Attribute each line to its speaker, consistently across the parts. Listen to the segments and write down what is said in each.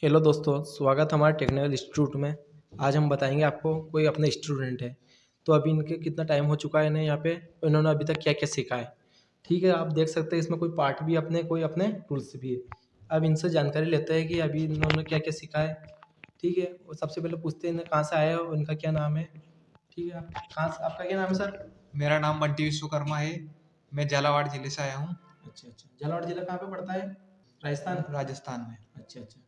Speaker 1: Hello दोस्तों, स्वागत हमारे टेक्निकल इंस्टीट्यूट में। आज हम बताएंगे आपको कोई अपने स्टूडेंट है तो अभी इनके कितना टाइम हो चुका है इन्हें यहाँ पे, इन्होंने अभी तक क्या क्या सीखा है। ठीक है, आप देख सकते हैं इसमें कोई पार्ट भी अपने कोई अपने टूल्स भी है। अब इनसे जानकारी लेते हैं कि अभी इन्होंने क्या क्या सीखा है। ठीक है, और सबसे पहले पूछते हैं इन्हें कहाँ से आया है और इनका क्या नाम है। ठीक है, आप कहाँ से, आपका क्या नाम है सर?
Speaker 2: मेरा नाम बंटी विश्वकर्मा है। मैं झालावाड़ जिले से आया हूँ।
Speaker 1: अच्छा अच्छा, झालावाड़ जिला कहाँ पे पड़ता है? राजस्थान।
Speaker 2: राजस्थान में।
Speaker 1: अच्छा अच्छा,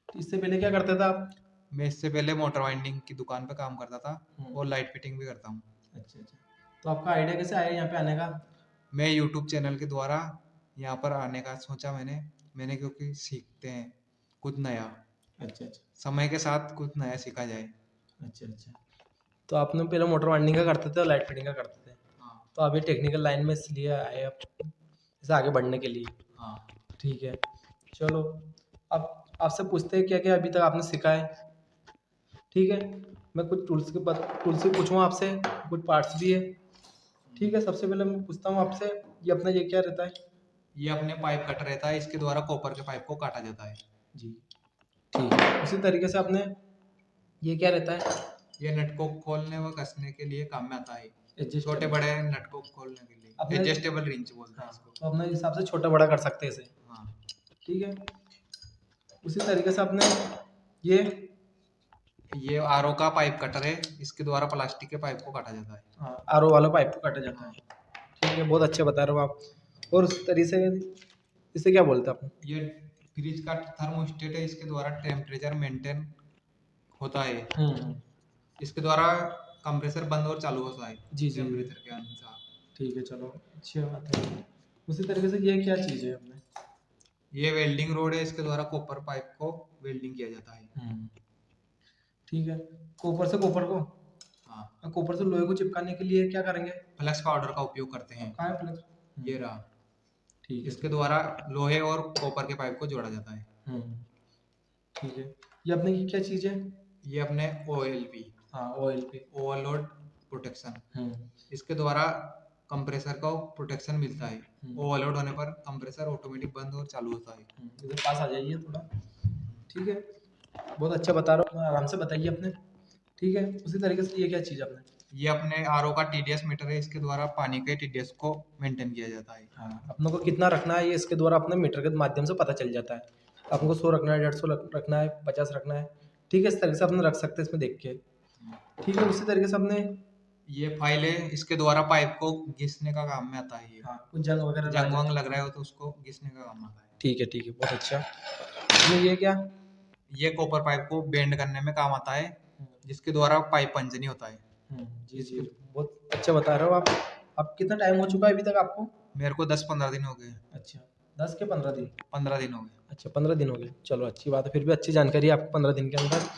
Speaker 1: तो इससे पहले क्या करते थे आप?
Speaker 2: मैं इससे पहले मोटर वाइंडिंग की दुकान पे काम करता था और लाइट फिटिंग भी करता हूँ।
Speaker 1: अच्छा अच्छा, तो आपका आइडिया कैसे आया यहाँ पे आने का?
Speaker 2: मैं यूट्यूब चैनल के द्वारा यहाँ पर आने का सोचा मैंने क्योंकि सीखते हैं कुछ नया।
Speaker 1: अच्छा अच्छा
Speaker 2: समय के साथ कुछ नया सीखा जाए।
Speaker 1: अच्छा अच्छा, तो आपने पहले मोटर वाइंडिंग का करते थे और लाइट फिटिंग का करते थे,
Speaker 2: हाँ
Speaker 1: तो अभी टेक्निकल लाइन में इसलिए आए आप इसे आगे बढ़ने के लिए।
Speaker 2: हाँ।
Speaker 1: ठीक है, चलो अब आपसे पूछते हैं क्या क्या अभी तक आपने सीखा है। ठीक है, मैं कुछ टूल्स से पूछूँ आपसे, कुछ पार्ट्स भी है। ठीक है, सबसे पहले मैं पूछता हूँ आपसे, ये अपना ये क्या रहता है?
Speaker 2: ये अपने पाइप कट रहता है, इसके द्वारा कॉपर के पाइप को काटा जाता है।
Speaker 1: जी, ठीक है, उसी तरीके से आपने ये क्या रहता है?
Speaker 2: ये नट को खोलने व कसने के लिए काम में आता है। छोटे
Speaker 1: एडजस्टेबल।
Speaker 2: बड़े नट को खोलने के लिए
Speaker 1: अपने
Speaker 2: एडजस्टेबल रिंच बोलते हैं
Speaker 1: हाँ,
Speaker 2: इसको।
Speaker 1: तो अपने हिसाब से छोटा बड़ा कर सकते हैं इसे।
Speaker 2: हाँ।
Speaker 1: ठीक है, उसी तरीके से आपने ये
Speaker 2: ये आरओ का पाइप कटर है, इसके द्वारा प्लास्टिक के पाइप को काटा जाता है।
Speaker 1: हाँ, आरओ वाला पाइप को काटा जाता है।
Speaker 2: हाँ।
Speaker 1: ठीक है, बहुत अच्छे बता रहे हो आप। और उस तरीके से इसे क्या बोलते हैं आप?
Speaker 2: ये फ्रिज का थर्मोस्टेट है, इसके द्वारा टेम्परेचर मेंटेन होता है।
Speaker 1: हम्म,
Speaker 2: इसके द्वारा कंप्रेसर बंद और चालू होता है
Speaker 1: जी जी जी,
Speaker 2: टेम्परेचर के अनुसार।
Speaker 1: ठीक है, चलो अच्छी बात है। उसी तरीके से ये क्या चीज़ है अपने?
Speaker 2: ये वेल्डिंग रोड है, इसके द्वारा कॉपर पाइप को वेल्डिंग किया जाता है।
Speaker 1: हम्म, ठीक है, कॉपर से कॉपर को,
Speaker 2: हाँ।
Speaker 1: कॉपर से लोहे को चिपकाने के लिए क्या करेंगे?
Speaker 2: फ्लक्स पाउडर का उपयोग करते हैं।
Speaker 1: कहाँ है फ्लेक्स?
Speaker 2: ये रहा।
Speaker 1: ठीक है
Speaker 2: इसके
Speaker 1: ठीक
Speaker 2: द्वारा लोहे और कॉपर के पाइप को जोड़ा जाता है।
Speaker 1: है। ठीक है, ये अपने की क्या चीज़ है?
Speaker 2: ये अपने OLP,
Speaker 1: हाँ, ऑयल पे।
Speaker 2: ओवरलोड प्रोटेक्शन,
Speaker 1: हम्म
Speaker 2: इसके द्वारा कंप्रेसर को प्रोटेक्शन मिलता है।
Speaker 1: हम्म
Speaker 2: ओवरलोड होने पर कंप्रेसर ऑटोमेटिक बंद और चालू होता है।
Speaker 1: इधर पास आ जाइए थोड़ा। ठीक है, बहुत अच्छा बता रहा हूँ, आराम से बताइए अपने। ठीक है, उसी तरीके से ये क्या चीज़ है अपने?
Speaker 2: ये अपने आरओ का टीडीएस मीटर है, इसके द्वारा पानी के टीडीएस को मेंटेन किया जाता है।
Speaker 1: हाँ, अपने को कितना रखना है ये इसके द्वारा अपने मीटर के माध्यम से पता चल जाता है। अपने को 100 रखना है, 150 रखना है, 50 रखना है। ठीक है, इस तरीके से अपने रख सकते हैं इसमें देख के। ठीक है, उसी तरीके से अपने
Speaker 2: ये फाइल है, इसके द्वारा पाइप को घिसने का काम में आता है। ये
Speaker 1: हाँ, कुछ जंग वगैरह लग
Speaker 2: जंग वंग
Speaker 1: जाता
Speaker 2: लग
Speaker 1: है।
Speaker 2: रहा हो तो उसको घिसने का काम आता है।
Speaker 1: ठीक है, बहुत अच्छा। इसमें ये क्या?
Speaker 2: ये कॉपर पाइप को बेंड करने में काम आता है, जिसके द्वारा पाइप पंच नहीं होता है।
Speaker 1: जी जी,
Speaker 2: इसके
Speaker 1: बहुत अच्छा बता रहे हो आप। अब कितना टाइम हो चुका है अभी तक आपको?
Speaker 2: मेरे को 10-15 दिन हो गए।
Speaker 1: अच्छा, 10 के 15 दिन?
Speaker 2: 15 दिन हो गए।
Speaker 1: अच्छा, 15 दिन हो गए, चलो अच्छी बात है, फिर भी अच्छी जानकारी है आपको 15 दिन के अंदर।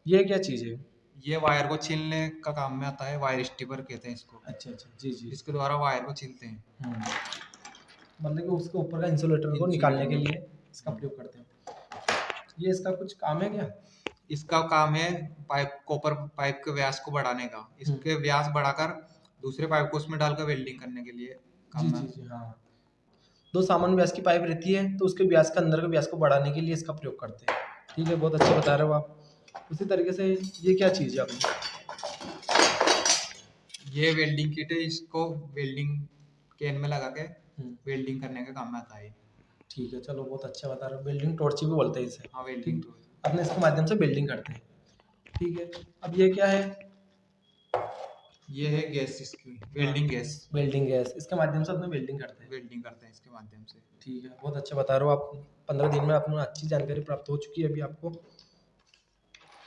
Speaker 1: ये क्या चीज़ है?
Speaker 2: ये वायर को छीलने का काम में आता है, वायर स्टीपर कहते हैं इसको।
Speaker 1: अच्छा अच्छा, जी जी।
Speaker 2: इसके द्वारा वायर को छीलते हैं।
Speaker 1: मतलब कि उसके ऊपर का इंसुलेटर को निकालने के लिए इसका प्रयोग करते हैं। ये इसका कुछ काम है क्या?
Speaker 2: इसका काम है पाइप कॉपर पाइप के व्यास को बढ़ाने का। इसके व्यास बढ़ाकर दूसरे पाइप को उसमें डालकर वेल्डिंग करने के लिए
Speaker 1: जी
Speaker 2: काम में
Speaker 1: जी
Speaker 2: आता
Speaker 1: जी, हाँ। दो सामान्य व्यास की पाइप रहती है तो उसके व्यास के अंदर के व्यास को बढ़ाने के लिए इसका प्रयोग करते हैं। ठीक है, बहुत अच्छा बता रहे हो आप। उसी तरीके से ये क्या चीज़ है आपने?
Speaker 2: है। ये वेल्डिंग किट है, इसको वेल्डिंग कैन में लगा के
Speaker 1: हम्म,
Speaker 2: वेल्डिंग करने का काम में आता है।
Speaker 1: ठीक है, चलो बहुत अच्छा बता रहे हो, बिल्डिंग टॉर्च भी बोलते हैं इसे।
Speaker 2: हाँ, वेल्डिंग
Speaker 1: ठीक,
Speaker 2: टूल।
Speaker 1: अपने इसके माध्यम से बिल्डिंग करते हैं। ठीक है, अब ये क्या है?
Speaker 2: ये है गैस, इसकी
Speaker 1: हाँ,
Speaker 2: वेल्डिंग गैस।
Speaker 1: वेल्डिंग गैस, इसके माध्यम से अपने वेल्डिंग करते हैं।
Speaker 2: वेल्डिंग करते हैं इसके माध्यम से।
Speaker 1: ठीक है, बहुत अच्छा बता रहे हो आप। 15 दिन में आपको अच्छी जानकारी प्राप्त हो चुकी है अभी आपको।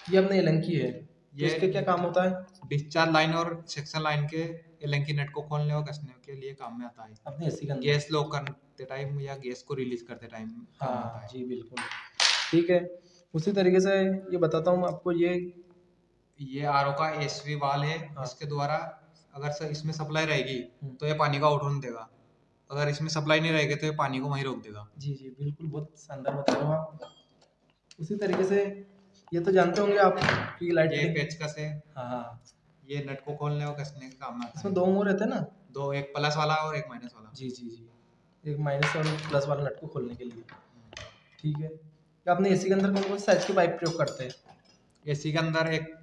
Speaker 1: ये अपने एलंकी है, तो
Speaker 2: ये
Speaker 1: इसके क्या काम होता है?
Speaker 2: डिस्चार्ज लाइन और सेक्शन लाइन के एलेंकी नट को खोलने और कसने के लिए काम में आता है।
Speaker 1: अपने एसी के अंदर।
Speaker 2: गैस लॉक करते टाइम या गैस को रिलीज करते टाइम काम आता
Speaker 1: हाँ
Speaker 2: है।
Speaker 1: जी, बिल्कुल। ठीक है, उसी तरीके से ये बताता हूँ मैं आपको
Speaker 2: ये आरओ का एसवी वाल है,
Speaker 1: हाँ।
Speaker 2: इसके द्वारा अगर इसमें सप्लाई रहेगी
Speaker 1: हम्म,
Speaker 2: तो ये पानी का आउटरन देगा। अगर इसमें सप्लाई नहीं रहेगी तो ये पानी को वहीं रोक देगा।
Speaker 1: जी जी, बिल्कुल, बहुत शानदार बता रहे हो आप। उसी तरीके से ये तो जानते होंगे आप कि लाइट
Speaker 2: ये
Speaker 1: फिटिंग।
Speaker 2: पेचकस है,
Speaker 1: हाँ हाँ,
Speaker 2: ये नट को खोलने और कसने के काम में आता
Speaker 1: इसमें
Speaker 2: है।
Speaker 1: दो मोड़ रहते हैं ना?
Speaker 2: दो, एक प्लस वाला और एक माइनस वाला।
Speaker 1: जी जी जी, एक माइनस और एक प्लस वाला नट को खोलने के लिए। ठीक है। क्या अपने एसी के अंदर कौन कौन साइज की पाइप प्रयोग करते हैं?
Speaker 2: एसी के अंदर एक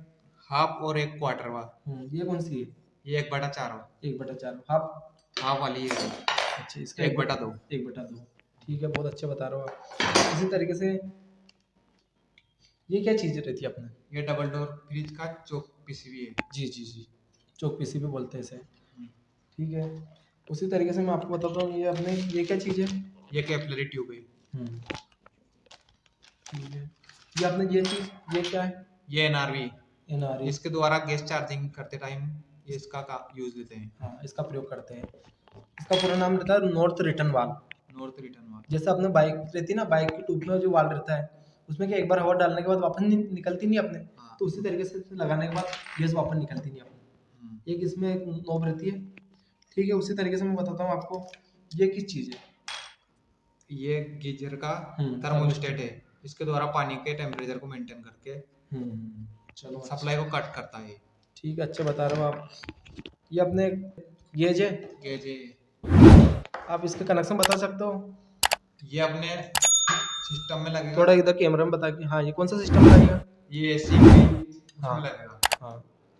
Speaker 2: हाफ और एक क्वार्टर वा।
Speaker 1: ये कौन सी है?
Speaker 2: ये 1/4 वा।
Speaker 1: 1/4 हाफ।
Speaker 2: हाफ वाली ये
Speaker 1: अच्छा, इसका
Speaker 2: 1/2।
Speaker 1: 1/2। ठीक है, बहुत अच्छे बता रहे हो आप। इसी तरीके से ये क्या चीज़ रहती है अपने?
Speaker 2: ये डबल डोर फ्रिज का चौक पीसीबी है।
Speaker 1: जी जी जी, चौक पीसीबी बोलते हैं इसे। ठीक है, उसी तरीके से मैं आपको बताता हूँ ये अपने ये क्या चीज़ है?
Speaker 2: ये कैपिलरी ट्यूब है।
Speaker 1: ठीक है, ये आपने ये चीज़ ये क्या है?
Speaker 2: ये एनआरवी।
Speaker 1: एनआरई।
Speaker 2: इसके द्वारा गैस चार्जिंग करते टाइम ये इसका का यूज लेते हैं।
Speaker 1: हाँ, इसका प्रयोग करते हैं। इसका पूरा नाम रहता है north return valve.
Speaker 2: North return वाल।
Speaker 1: जैसे अपने बाइक रहती है ना, बाइक की ट्यूब में जो वाल्व रहता है उसमें क्या एक बार हवा डालने के बाद वापस निकलती नहीं अपने।
Speaker 2: हाँ।
Speaker 1: तो उसी तरीके से लगाने के बाद गैस वापस निकलती नहीं अपने। एक इसमें एक नॉब रहती है। ठीक है, उसी तरीके से मैं बताता हूँ आपको ये किस चीज़ है।
Speaker 2: ये गीजर का
Speaker 1: थर्मोस्टेट
Speaker 2: थर्मोस्टेट है। इसके द्वारा पानी के टेम्परेचर को मेंटेन करके
Speaker 1: चलो
Speaker 2: सप्लाई को कट करता है।
Speaker 1: ठीक है, अच्छे बता रहे हो आप। ये अपने गेज है।
Speaker 2: गेज है।
Speaker 1: आप इसके कनेक्शन बता सकते हो?
Speaker 2: ये अपने सिस्टम में लगेगा।
Speaker 1: थोड़ा इधर कैमरा में बता के। हाँ, ये कौन सा सिस्टम लगेगा?
Speaker 2: ये एसी में
Speaker 1: हाँ
Speaker 2: उसमें लगेगा।
Speaker 1: हाँ।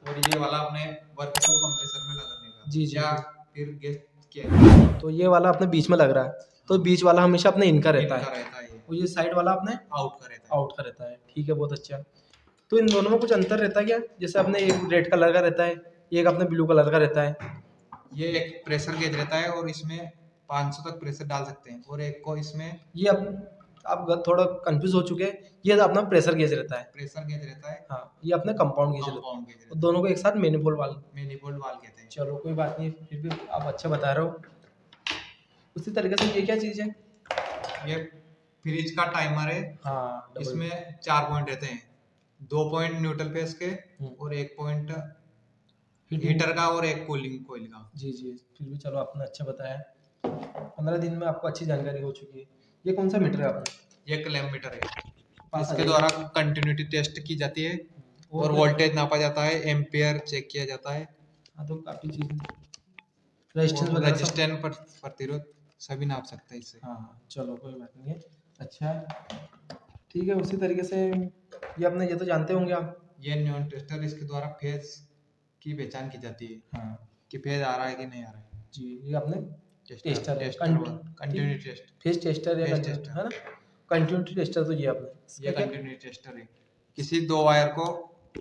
Speaker 2: और ये वाला अपने वर्कशॉप कंप्रेसर में लगाने का।
Speaker 1: जी जी
Speaker 2: या
Speaker 1: जी।
Speaker 2: फिर गैस के
Speaker 1: तो ये वाला अपने बीच में लग रहा है, तो बीच वाला हमेशा अपने इनका रहता
Speaker 2: इनका
Speaker 1: है
Speaker 2: रहता है।
Speaker 1: और ये साइड वाला अपने
Speaker 2: आउट का रहता है।
Speaker 1: आउट का रहता है। ठीक है, बहुत अच्छा। तो इन दोनों में कुछ अंतर रहता है क्या? जैसे अपने एक रेड कलर का रहता है, एक अपने ब्लू कलर का रहता है।
Speaker 2: ये एक प्रेशर गेज रहता है और इसमें 500 तक प्रेशर डाल सकते हैं। और एक को इसमें
Speaker 1: ये आप थोड़ा कंफ्यूज हो चुके हैं। ये अपना प्रेशर गेज रहता है।
Speaker 2: प्रेशर गेज रहता है।
Speaker 1: हाँ, ये अपना कंपाउंड गेज रहता है।
Speaker 2: कंपाउंड गेज
Speaker 1: और दोनों को एक साथ मैनिफोल्ड वाल।
Speaker 2: मैनिफोल्ड वाल कहते हैं।
Speaker 1: चलो कोई बात नहीं, फिर भी आप अच्छा बता रहे हो। उसी तरीके से ये क्या चीज़ है?
Speaker 2: ये फ्रिज का टाइमर है।
Speaker 1: हाँ,
Speaker 2: इसमें 4 पॉइंट रहते हैं। 2 पॉइंट न्यूट्रल फेस के और 1 पॉइंट हीटर का और एक कूलिंग कॉइल का।
Speaker 1: जी जी, फिर भी चलो आपने अच्छा बताया। 15 दिन में आपको अच्छी जानकारी हो चुकी है। ये कौन सा मीटर है आपने?
Speaker 2: ये क्लैम्प मीटर है।
Speaker 1: पास आ
Speaker 2: इसके
Speaker 1: जाइए।
Speaker 2: द्वारा कंटिन्यूटी टेस्ट की जाती है और वोल्टेज नापा जाता है, एम्पियर चेक किया जाता है।
Speaker 1: हाँ, तो काफ़ी चीज़ रेजिस्टेंस
Speaker 2: और
Speaker 1: वगैरह सब।
Speaker 2: रेजिस्टेंस प्रतिरोध सभी नाप सकते हैं इससे।
Speaker 1: हाँ हाँ, चलो कोई बात नहीं है। अच्छा है, ठीक है। उसी तरीके से ये अपने ये तो जानते होंगे आप।
Speaker 2: ये न्यून टेस्टर, इसके द्वारा फेज की पहचान की जाती है
Speaker 1: हाँ
Speaker 2: कि फेज आ रहा है कि नहीं आ रहा है।
Speaker 1: जी, ये अपने
Speaker 2: टेस्टर
Speaker 1: है।
Speaker 2: Continuity test.
Speaker 1: फेज टेस्टर या
Speaker 2: फेज
Speaker 1: कंटिन्यूटी
Speaker 2: टेस्टर।
Speaker 1: है ना? कंटिन्यूटी टेस्टर तो ये अपने
Speaker 2: ये
Speaker 1: इसका क्या?
Speaker 2: कंटिन्यूटी टेस्टर है। किसी दो वायर को,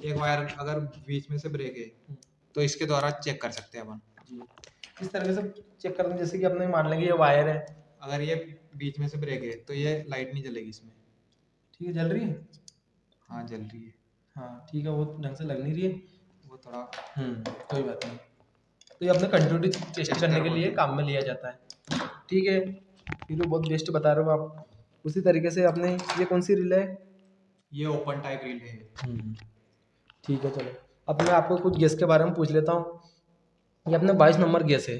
Speaker 2: एक वायर अगर बीच में से ब्रेक है तो इसके द्वारा चेक कर सकते हैं अपन।
Speaker 1: जी, इस तरह से चेक करना, जैसे कि अपने मान लेंगे ये वायर है।
Speaker 2: अगर ये बीच में से ब्रेक है तो ये लाइट नहीं जलेगी इसमें।
Speaker 1: ठीक है, जल रही है।
Speaker 2: हाँ जल रही है।
Speaker 1: हाँ ठीक है, वो ढंग से लग नहीं रही है।
Speaker 2: वो थोड़ा
Speaker 1: कोई बात नहीं। तो ये अपने कंटिन्यूटी टेस्ट करने के लिए काम में लिया जाता है। ठीक है, ये तो बहुत बेस्ट बता रहे हो आप। उसी तरीके से अपने ये कौन सी रिले है?
Speaker 2: ये ओपन टाइप रील है।
Speaker 1: ठीक है, चलो अब मैं आपको कुछ गैस के बारे में पूछ लेता हूँ। ये अपने 22 नंबर गैस है,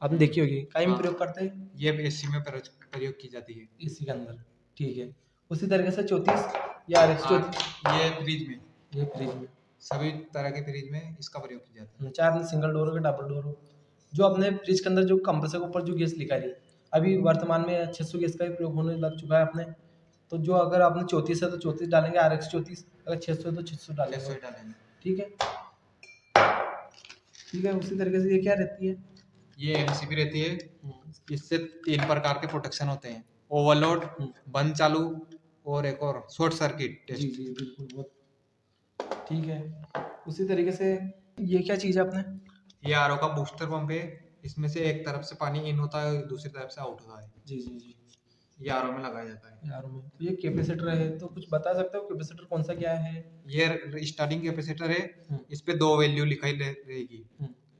Speaker 1: आपने देखी होगी। काई में
Speaker 2: हाँ।
Speaker 1: प्रयोग करते हैं?
Speaker 2: ये एसी में प्रयोग की जाती है।
Speaker 1: इसी के अंदर। ठीक है, उसी तरीके से 34 या RX 34।
Speaker 2: ये फ्रिज में,
Speaker 1: ये फ्रिज में
Speaker 2: सभी तरह के फ्रिज में इसका प्रयोग किया जाता है।
Speaker 1: चाहे अपने सिंगल डोर हो या डबल डोर हो। जो अपने फ्रिज के अंदर जो कंप्रेसर के ऊपर जो गैस लिखा है, अभी वर्तमान में 600 गैस का भी प्रयोग होने लग चुका है अपने। तो जो अगर आपने 34 है तो 34 डालेंगे, RX 34। अगर 600 है तो 600 डालेंगे।
Speaker 2: 600 डालेंगे।
Speaker 1: ठीक है, ठीक है। उसी तरीके से ये क्या रहती है?
Speaker 2: ये एमसीबी रहती है। इससे 3 प्रकार के प्रोटेक्शन होते हैं: ओवरलोड, बंद चालू और एक और शॉर्ट सर्किट टेस्ट।
Speaker 1: जी जी बिल्कुल, बहुत ठीक है। उसी तरीके से ये क्या चीज़ है अपने?
Speaker 2: ये आरओ का बूस्टर पंप है। इसमें से एक तरफ से पानी इन होता है, दूसरी तरफ से आउट होता है।
Speaker 1: जी जी जी,
Speaker 2: ये आरओ में लगाया जाता है।
Speaker 1: यार में तो ये कैपेसिटर है, तो कुछ बता सकते हो कैपेसिटर कौन सा क्या है?
Speaker 2: ये स्टार्टिंग कैपेसिटर है। इस पे 2 वैल्यू लिखाई रहेगी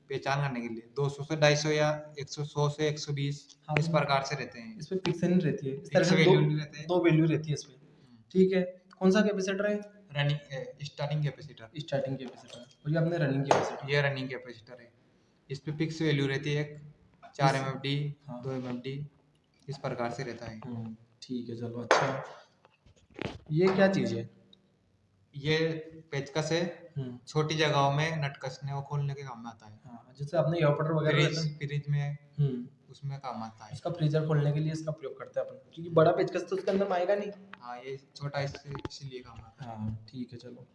Speaker 2: पहचान करने के लिए। 200 से 250 या 100 से 120 इस प्रकार से रहते हैं।
Speaker 1: इसमें फिक्स नहीं रहती है, इस तरह
Speaker 2: फिक्स
Speaker 1: से
Speaker 2: वैल्यू नहीं रहते हैं।
Speaker 1: दो वैल्यू रहती है इसमें। ठीक है, कौन सा कैपेसिटर है?
Speaker 2: Running starting capacitor.
Speaker 1: Starting capacitor और ये अपने रनिंग कैपेसिटर।
Speaker 2: ये रनिंग कैपेसिटर है। इस पे फिक्स वैल्यू रहती है, 4 MFD,
Speaker 1: हाँ।
Speaker 2: 2 MFD इस प्रकार से रहता है।
Speaker 1: ठीक है, चलो अच्छा। ये क्या चीज़ है?
Speaker 2: ये पेचकस है। छोटी जगहों में नट कसने और खोलने के काम में आता है।
Speaker 1: हाँ, जैसे अपने एयरपोर्ट वगैरह
Speaker 2: फ्रिज
Speaker 1: रहता है।
Speaker 2: फ्रिज में उसमें काम आता है।
Speaker 1: इसका फ्रीजर खोलने के लिए इसका प्रयोग करते हैं अपन, क्योंकि बड़ा पेचकस तो उसके अंदर में आएगा नहीं।
Speaker 2: हाँ, ये छोटा इसीलिए काम आता है।
Speaker 1: हाँ ठीक है, चलो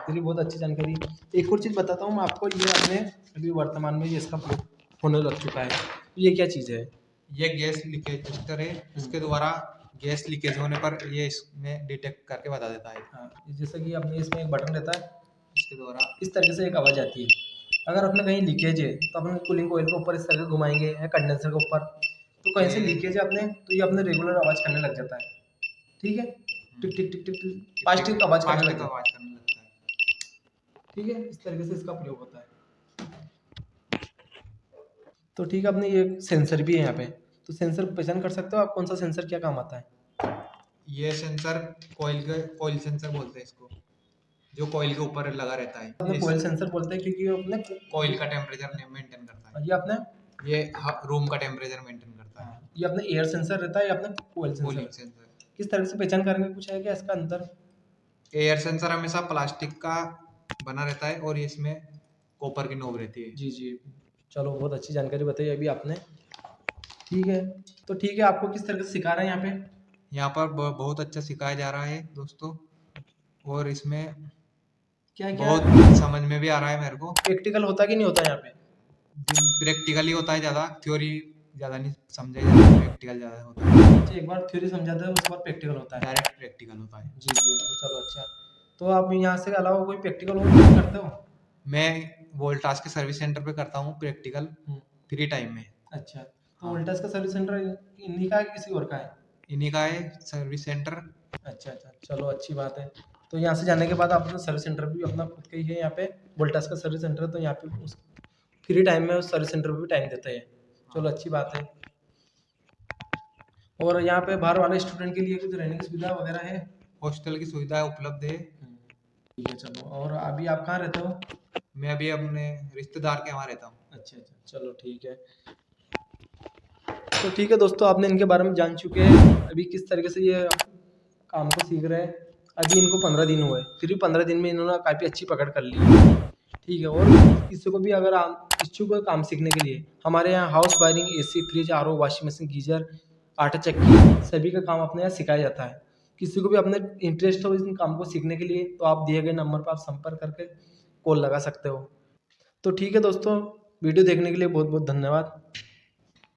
Speaker 1: चलिए, बहुत अच्छी जानकारी। एक और चीज़ बताता हूँ मैं आपको, ये अपने अभी वर्तमान में ये इसका प्रयोग होने लग चुका है। ये क्या चीज़ है?
Speaker 2: ये गैस लीकेज टेस्टर है, इसके द्वारा गैस लीकेज होने पर ये इसमें डिटेक्ट करके बता देता है।
Speaker 1: हाँ, जैसे कि अपने इसमें एक बटन रहता है,
Speaker 2: इसके द्वारा
Speaker 1: इस तरीके से एक आवाज़ आती है। अगर अपने कहीं लीकेज है तो अपन कूलिंग कोयल के ऊपर इस तरह से घुमाएंगे या कंडेंसर के ऊपर, तो कहीं से लीकेज है अपने, तो ये अपने रेगुलर आवाज़ करने लग जाता है। ठीक है, टिक टिक टिक टिक टिक फास्टिक आवाज़ करने लग
Speaker 2: फास्टिक
Speaker 1: जाता है।
Speaker 2: आवाज करने लगता है।
Speaker 1: ठीक है, इस तरीके से इसका प्रयोग होता है। तो ठीक है, अपने ये सेंसर भी है यहाँ पे, तो सेंसर पहचान कर सकते हो आप कौन सा सेंसर क्या काम आता है?
Speaker 2: ये सेंसर कोयल सेंसर बोलते हैं इसको, जो कोयल के ऊपर लगा रहता है।
Speaker 1: अपने कोयल सेंसर बोलते हैं क्योंकि ये अपने
Speaker 2: कोयल का टेम्परेचर मेंटेन करता है।
Speaker 1: ये अपने
Speaker 2: ये रूम का टेम्परेचर मेंटेन करता है।
Speaker 1: ये अपने एयर सेंसर रहता है या अपने कोयल
Speaker 2: कूलिंग
Speaker 1: सेंसर?
Speaker 2: सेंसर।
Speaker 1: किस तरह से पहचान करेंगे, कुछ है क्या इसका अंतर?
Speaker 2: एयर सेंसर हमेशा प्लास्टिक का बना रहता है और इसमें कॉपर की नोब रहती है।
Speaker 1: जी जी, चलो बहुत अच्छी जानकारी बताई अभी आपने। ठीक है, तो ठीक है, आपको किस तरह से सिखा रहे हैं यहाँ पे?
Speaker 2: यहाँ पर बहुत अच्छा सिखाया जा रहा है दोस्तों, और इसमें
Speaker 1: क्या क्या
Speaker 2: बहुत समझ में भी आ रहा है मेरे को।
Speaker 1: प्रैक्टिकल होता कि नहीं होता यहाँ पे?
Speaker 2: प्रैक्टिकली होता है ज़्यादा, थ्योरी ज़्यादा नहीं समझा जाता, प्रैक्टिकल ज़्यादा होता है।
Speaker 1: अच्छा, एक बार थ्योरी समझाते हैं उसके बाद प्रैक्टिकल होता है?
Speaker 2: डायरेक्ट प्रैक्टिकल होता है।
Speaker 1: जी जी, तो चलो अच्छा। तो आप यहाँ से अलावा कोई प्रैक्टिकल और नहीं करते हो?
Speaker 2: मैं वोल्टास के सर्विस सेंटर पे करता हूँ प्रैक्टिकल,
Speaker 1: हम्म,
Speaker 2: फ्री टाइम में।
Speaker 1: अच्छा, तो
Speaker 2: हाँ।
Speaker 1: वोल्टास का सर्विस सेंटर इन्हीं का है कि किसी और का है?
Speaker 2: इन्हीं का है सर्विस सेंटर।
Speaker 1: अच्छा अच्छा, चलो अच्छी बात है। तो यहाँ से जाने के बाद आप अपना सर्विस सेंटर भी अपना खुद का ही है यहाँ पे, वोल्टास का सर्विस सेंटर है, तो यहाँ पे उस फ्री टाइम में उस सर्विस सेंटर पे भी टाइम देता है। चलो अच्छी बात है। और यहाँ पे बाहर वाले स्टूडेंट के लिए कुछ रहने की सुविधा वगैरह है?
Speaker 2: हॉस्टल की सुविधा उपलब्ध है।
Speaker 1: ठीक है, चलो। और अभी आप कहाँ रहते हो?
Speaker 2: मैं अभी अपने रिश्तेदार के वहाँ रहता हूँ।
Speaker 1: अच्छा अच्छा, चलो ठीक है। तो ठीक है दोस्तों, आपने इनके बारे में जान चुके हैं अभी किस तरीके से ये काम को सीख रहे हैं। अभी इनको 15 दिन हुए, फिर भी 15 दिन में इन्होंने काफ़ी अच्छी पकड़ कर ली है। ठीक है, और किसी को भी अगर आप इच्छुक हो काम सीखने के लिए, हमारे यहाँ house wiring, AC, fridge, RO, washing machine, geyser, आटा चक्की, सभी का काम अपने यहाँ सिखाया जाता है। किसी को भी अपने इंटरेस्ट हो इस काम को सीखने के लिए, तो आप दिए गए नंबर पर आप संपर्क करके कॉल लगा सकते हो। तो ठीक है दोस्तों, वीडियो देखने के लिए बहुत बहुत धन्यवाद।